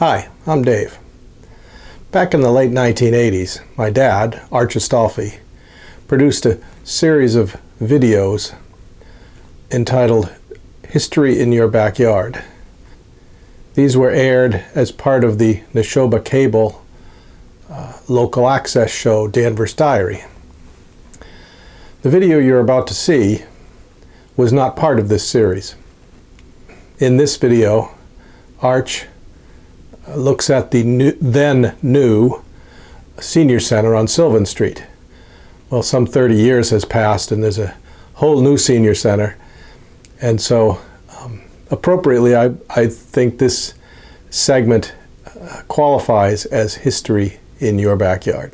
Hi, I'm Dave. Back in the late 1980s, my dad, Arch Astolfi, produced a series of videos entitled History in Your Backyard. These were aired as part of the Neshoba Cable local access show Danvers Diary. The video you're about to see was not part of this series. In this video, Arch looks at the then new senior center on Sylvan Street. Well, some 30 years has passed and there's a whole new senior center, and so appropriately I think this segment qualifies as History in Your Backyard.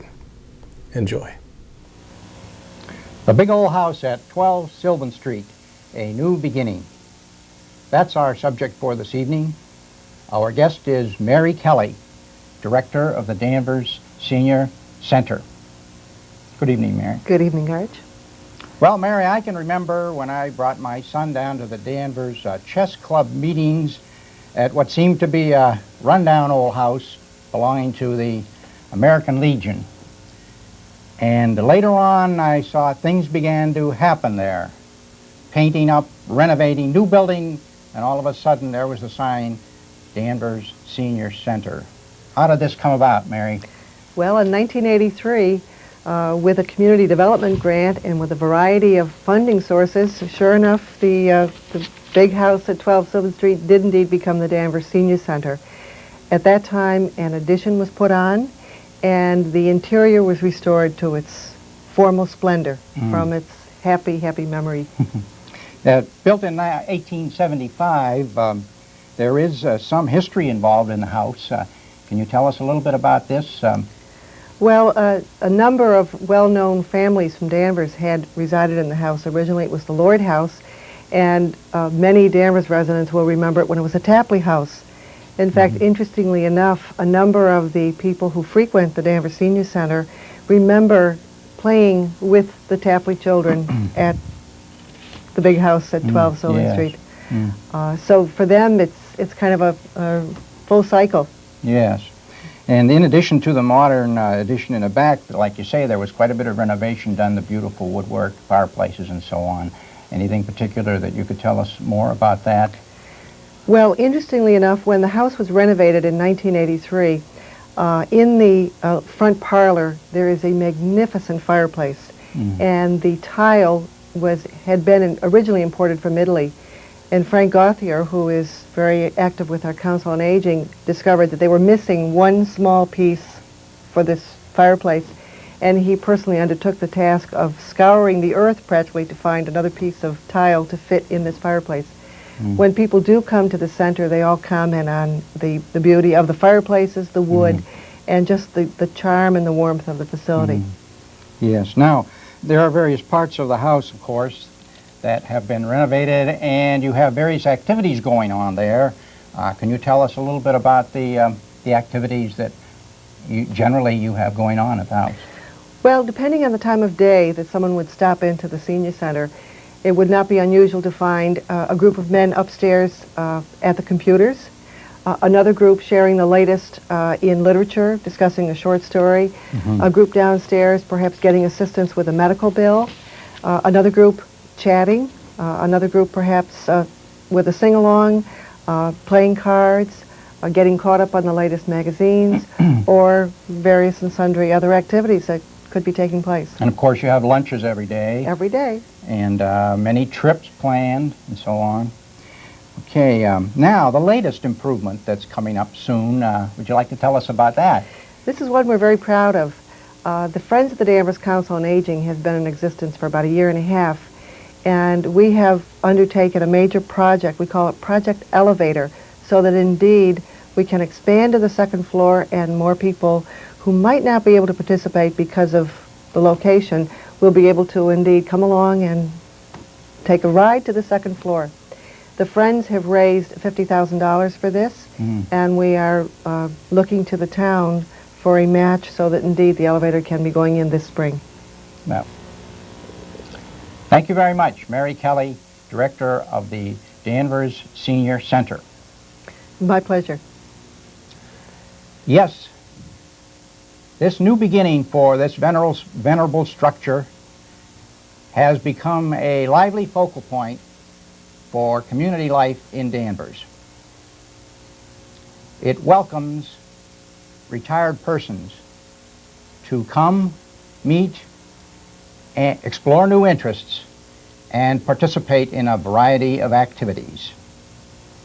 Enjoy. The big old house at 12 Sylvan Street, a new beginning. That's our subject for this evening. Our guest is Mary Kelly, Director of the Danvers Senior Center. Good evening, Mary. Good evening, Arch. Well, Mary, I can remember when I brought my son down to the Danvers Chess Club meetings at what seemed to be a rundown old house belonging to the American Legion. And later on, I saw things began to happen there. Painting up, renovating, new building, and all of a sudden there was the sign, Danvers Senior Center. How did this come about, Mary? Well, in 1983, with a community development grant and with a variety of funding sources, sure enough, the big house at 12 Sylvan Street did indeed become the Danvers Senior Center. At that time, an addition was put on, and the interior was restored to its formal splendor from its happy, happy memory. Built in 1875, there is some history involved in the house. Can you tell us a little bit about this? Well, a number of well-known families from Danvers had resided in the house. Originally it was the Lord House, and many Danvers residents will remember it when it was a Tapley house. In fact, interestingly enough, a number of the people who frequent the Danvers Senior Center remember playing with the Tapley children at the big house at 12 Sylvan Street. So for them, it's kind of a full cycle. Yes. And in addition to the modern addition in the back, like you say, there was quite a bit of renovation done, the beautiful woodwork, fireplaces, and so on. Anything particular that you could tell us more about that? Well, interestingly enough, when the house was renovated in 1983, in the front parlor, there is a magnificent fireplace. And the tile had been originally imported from Italy. And Frank Gauthier, who is very active with our Council on Aging, discovered that they were missing one small piece for this fireplace. And he personally undertook the task of scouring the earth practically to find another piece of tile to fit in this fireplace. When people do come to the center, they all comment on the beauty of the fireplaces, the wood, and just the charm and the warmth of the facility. Yes. Now, there are various parts of the house, of course, that have been renovated, and you have various activities going on there. Can you tell us a little bit about the activities that generally you have going on at the house? Well, depending on the time of day that someone would stop into the senior center, it would not be unusual to find a group of men upstairs at the computers, another group sharing the latest in literature, discussing a short story, a group downstairs perhaps getting assistance with a medical bill, another group chatting, another group perhaps with a sing-along, playing cards, getting caught up on the latest magazines, or various and sundry other activities that could be taking place. And of course you have lunches every day. Every day. And many trips planned and so on. Okay, now the latest improvement that's coming up soon, would you like to tell us about that? This is one we're very proud of. The Friends of the Danvers Council on Aging has been in existence for about a year and a half, and we have undertaken a major project. We call it Project Elevator, so that indeed we can expand to the second floor and more people who might not be able to participate because of the location will be able to indeed come along and take a ride to the second floor. The Friends have raised $50,000 for this, and we are looking to the town for a match so that indeed the elevator can be going in this spring. Well, thank you very much, Mary Kelly, Director of the Danvers Senior Center. My pleasure. Yes, this new beginning for this venerable structure has become a lively focal point for community life in Danvers. It welcomes retired persons to come, meet, and explore new interests, and participate in a variety of activities.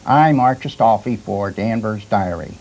I'm Arch Astolfi for Danvers Diary.